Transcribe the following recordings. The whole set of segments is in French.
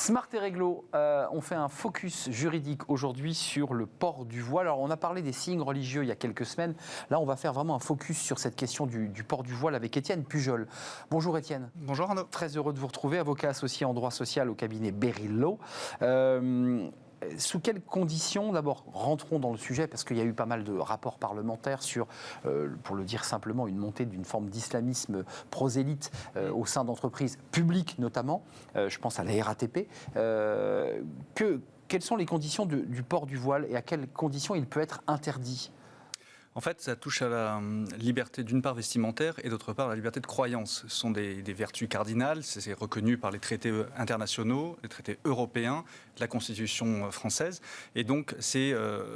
Smart et réglo, on fait un focus juridique aujourd'hui sur le port du voile. Alors on a parlé des signes religieux il y a quelques semaines. Là on va faire vraiment un focus sur cette question du port du voile avec Étienne Pujol. Bonjour Étienne. Bonjour Arnaud. Très heureux de vous retrouver, avocat associé en droit social au cabinet Beryl Law. Sous quelles conditions, d'abord, rentrons dans le sujet, parce qu'il y a eu pas mal de rapports parlementaires sur, pour le dire simplement, une montée d'une forme d'islamisme prosélyte au sein d'entreprises publiques notamment, je pense à la RATP. Quelles sont les conditions du port du voile et à quelles conditions il peut être interdit ? En fait, ça touche à la liberté d'une part vestimentaire et d'autre part à la liberté de croyance. Ce sont des vertus cardinales, c'est reconnu par les traités internationaux, les traités européens, la Constitution française. Et donc, il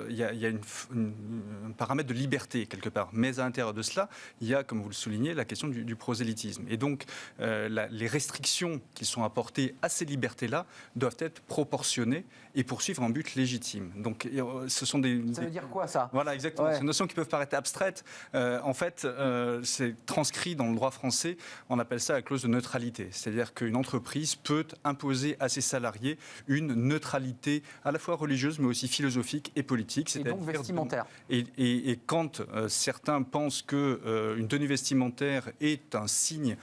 y a un paramètre de liberté quelque part. Mais à l'intérieur de cela, il y a, comme vous le soulignez, la question du prosélytisme. Et donc, les restrictions qui sont apportées à ces libertés-là doivent être proportionnées et poursuivre un but légitime. Donc, ce sont des... Ça veut dire quoi, ça ? Voilà, exactement. Ouais. C'est une notion qui peut paraître abstraite. En fait, c'est transcrit dans le droit français. On appelle ça la clause de neutralité. C'est-à-dire qu'une entreprise peut imposer à ses salariés une neutralité à la fois religieuse, mais aussi philosophique et politique. Et donc vestimentaire. Et quand certains pensent qu'une tenue vestimentaire est un signe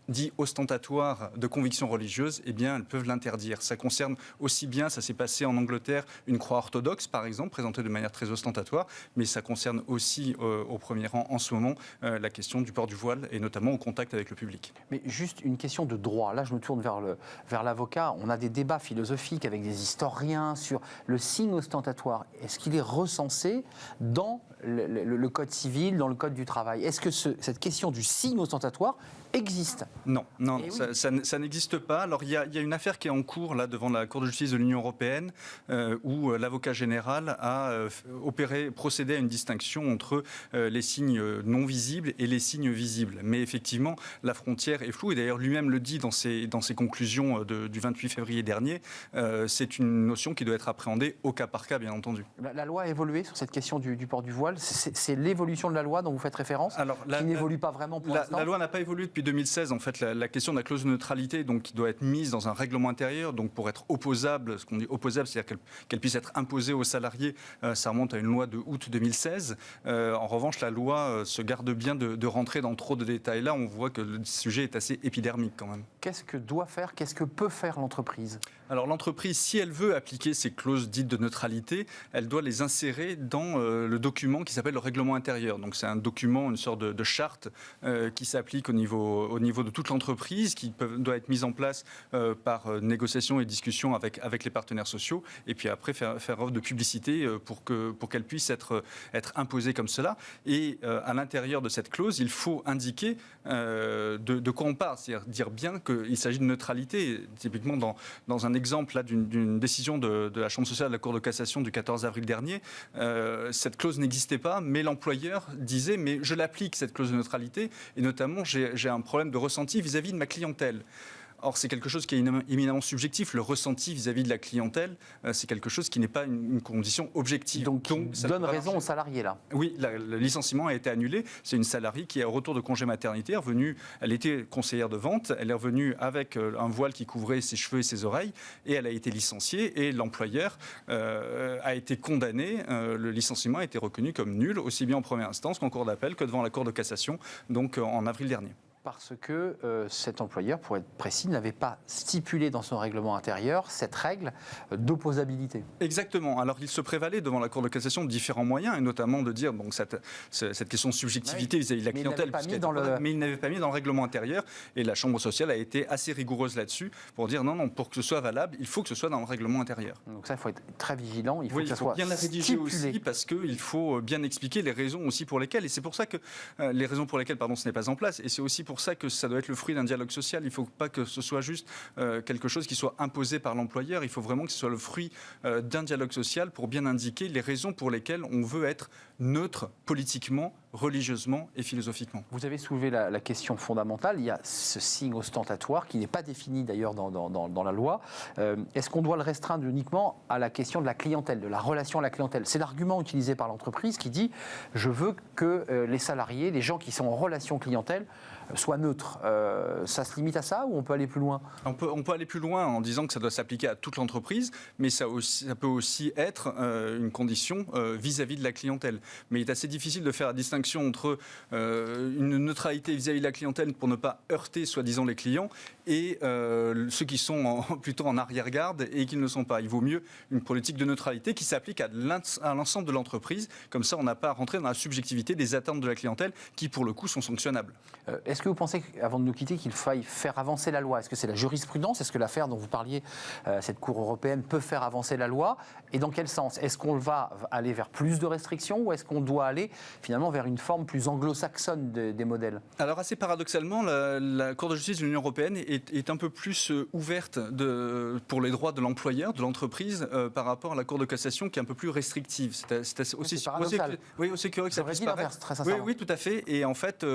dit ostentatoire de conviction religieuse, eh bien, elles peuvent l'interdire. Ça concerne aussi bien, ça s'est passé en Angleterre, une croix orthodoxe, par exemple, présentée de manière très ostentatoire, mais ça concerne aussi, au premier rang, en ce moment, la question du port du voile, et notamment au contact avec le public. Mais juste une question de droit. Là, je me tourne vers l'avocat. On a des débats philosophiques avec des historiens sur le signe ostentatoire. Est-ce qu'il est recensé dans le code civil, dans le code du travail ? Est-ce que cette question du signe ostentatoire existe ? Non, oui. ça n'existe pas. Alors il y a une affaire qui est en cours là devant la Cour de justice de l'Union européenne où l'avocat général a procédé à une distinction entre les signes non visibles et les signes visibles. Mais effectivement, la frontière est floue et d'ailleurs lui-même le dit dans ses conclusions du 28 février dernier. C'est une notion qui doit être appréhendée au cas par cas, bien entendu. La loi a évolué sur cette question du port du voile. C'est l'évolution de la loi dont vous faites référence, qui n'évolue pas vraiment pour l'instant. La loi n'a pas évolué depuis 2016. En fait, la question de la clause de neutralité, donc, qui doit être mise dans un règlement intérieur, donc pour être opposable, ce qu'on dit opposable, c'est-à-dire qu'elle puisse être imposée aux salariés, ça remonte à une loi de août 2016. En revanche, la loi se garde bien de rentrer dans trop de détails. Là, on voit que le sujet est assez épidermique quand même. Qu'est-ce que doit faire, qu'est-ce que peut faire l'entreprise ? Alors l'entreprise, si elle veut appliquer ces clauses dites de neutralité, elle doit les insérer dans le document qui s'appelle le règlement intérieur. Donc c'est un document, une sorte de charte qui s'applique au niveau de toute l'entreprise, qui doit être mise en place par négociation et discussion avec les partenaires sociaux, et puis après faire œuvre de publicité pour qu'elle puisse être imposée comme cela. Et à l'intérieur de cette clause, il faut indiquer de quoi on parle, c'est-à-dire dire bien qu'il s'agit de neutralité. Typiquement dans un exemple là, d'une décision de la Chambre sociale de la Cour de cassation du 14 avril dernier, cette clause n'existait pas, mais l'employeur disait « mais je l'applique cette clause de neutralité, et notamment j'ai un problème de ressenti vis-à-vis de ma clientèle ». Or, c'est quelque chose qui est éminemment subjectif. Le ressenti vis-à-vis de la clientèle, c'est quelque chose qui n'est pas une condition objective. Donc ça donne raison aux salariés, là. Oui, le licenciement a été annulé. C'est une salariée qui est au retour de congé maternité, revenue. Elle était conseillère de vente. Elle est revenue avec un voile qui couvrait ses cheveux et ses oreilles. Et elle a été licenciée. Et l'employeur a été condamné. Le licenciement a été reconnu comme nul, aussi bien en première instance qu'en cour d'appel, que devant la Cour de cassation, donc en avril dernier. Parce que cet employeur, pour être précis, n'avait pas stipulé dans son règlement intérieur cette règle d'opposabilité. Exactement. Alors il se prévalait devant la Cour de cassation de différents moyens, et notamment de dire donc, cette question de subjectivité vis-à-vis de la clientèle, mais il n'avait pas mis dans le règlement intérieur, et la Chambre sociale a été assez rigoureuse là-dessus pour dire non, pour que ce soit valable, il faut que ce soit dans le règlement intérieur. Donc ça, il faut être très vigilant, il faut que ça soit bien la rédiger aussi, parce qu'il faut bien expliquer les raisons aussi pour lesquelles, et c'est pour ça que les raisons pour lesquelles ce n'est pas en place, et c'est aussi pour ça que ça doit être le fruit d'un dialogue social. Il ne faut pas que ce soit juste quelque chose qui soit imposé par l'employeur. Il faut vraiment que ce soit le fruit d'un dialogue social pour bien indiquer les raisons pour lesquelles on veut être neutre politiquement religieusement et philosophiquement. Vous avez soulevé la question fondamentale. Il y a ce signe ostentatoire qui n'est pas défini d'ailleurs dans la loi. Est-ce qu'on doit le restreindre uniquement à la question de la clientèle, de la relation à la clientèle? C'est l'argument utilisé par l'entreprise qui dit je veux que les salariés, les gens qui sont en relation clientèle, soient neutres. Ça se limite à ça ou on peut aller plus loin? On peut aller plus loin en disant que ça doit s'appliquer à toute l'entreprise, mais ça peut aussi être une condition vis-à-vis de la clientèle. Mais il est assez difficile de faire la distinction entre une neutralité vis-à-vis de la clientèle pour ne pas heurter soi-disant les clients et ceux qui sont plutôt en arrière-garde et qui ne le sont pas. Il vaut mieux une politique de neutralité qui s'applique à l'ensemble de l'entreprise. Comme ça, on n'a pas à rentrer dans la subjectivité des attentes de la clientèle qui, pour le coup, sont sanctionnables. Est-ce que vous pensez, avant de nous quitter, qu'il faille faire avancer la loi? Est-ce que c'est la jurisprudence? Est-ce que l'affaire dont vous parliez, cette Cour européenne, peut faire avancer la loi? Et dans quel sens? Est-ce qu'on va aller vers plus de restrictions ou est-ce qu'on doit aller finalement vers une forme plus anglo-saxonne des modèles? Alors assez paradoxalement, la Cour de justice de l'Union européenne est un peu plus ouverte pour les droits de l'employeur, de l'entreprise, par rapport à la Cour de cassation qui est un peu plus restrictive. C'est aussi curieux que ça puisse paraître. Oui, tout à fait. Et en fait,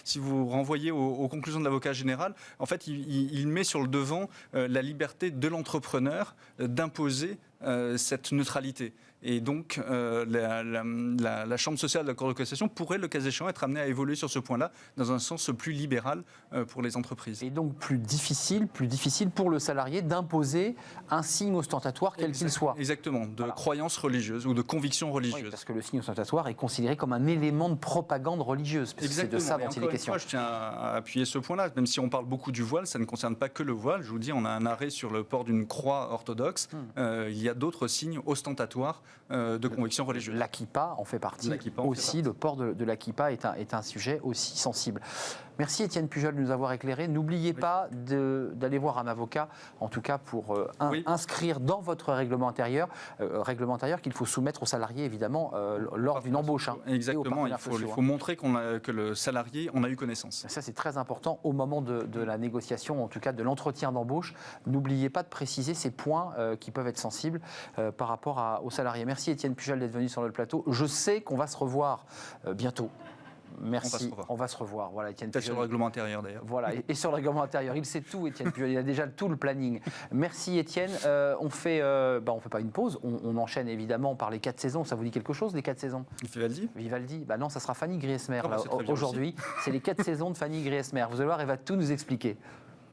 si vous renvoyez aux conclusions de l'avocat général, en fait, il met sur le devant la liberté de l'entrepreneur d'imposer cette neutralité. Et donc, la Chambre sociale de la Cour de cassation pourrait, le cas échéant, être amenée à évoluer sur ce point-là dans un sens plus libéral pour les entreprises. Et donc plus difficile pour le salarié d'imposer un signe ostentatoire, quel qu'il soit. Exactement, de croyance religieuse ou de conviction religieuse. Oui, parce que le signe ostentatoire est considéré comme un élément de propagande religieuse. C'est de ça dont il est question. Je tiens à appuyer ce point-là. Même si on parle beaucoup du voile, ça ne concerne pas que le voile. Je vous dis, on a un arrêt sur le port d'une croix orthodoxe. Il y a d'autres signes ostentatoires de conviction religieuse. La kippa en fait partie aussi. Le port de la kippa est un sujet aussi sensible. Merci Étienne Pujol de nous avoir éclairé. N'oubliez pas d'aller voir un avocat, en tout cas pour inscrire dans votre règlement intérieur qu'il faut soumettre aux salariés évidemment lors d'une embauche. Exactement, il faut montrer que le salarié en a eu connaissance. Ça c'est très important au moment de la négociation, en tout cas de l'entretien d'embauche. N'oubliez pas de préciser ces points qui peuvent être sensibles par rapport aux salariés. Merci Étienne Pujol d'être venu sur le plateau. Je sais qu'on va se revoir bientôt. Merci, on va se revoir. Voilà, Étienne Pujol. Sur le règlement intérieur d'ailleurs. Voilà, et sur le règlement intérieur. Il sait tout, Étienne Pujol. Il a déjà tout le planning. Merci Étienne. On fait pas une pause. On enchaîne évidemment par les 4 saisons. Ça vous dit quelque chose, les 4 saisons? Vivaldi. Non, ça sera Fanny Griesmer aujourd'hui. C'est les 4 saisons de Fanny Griesmer. Vous allez voir, elle va tout nous expliquer.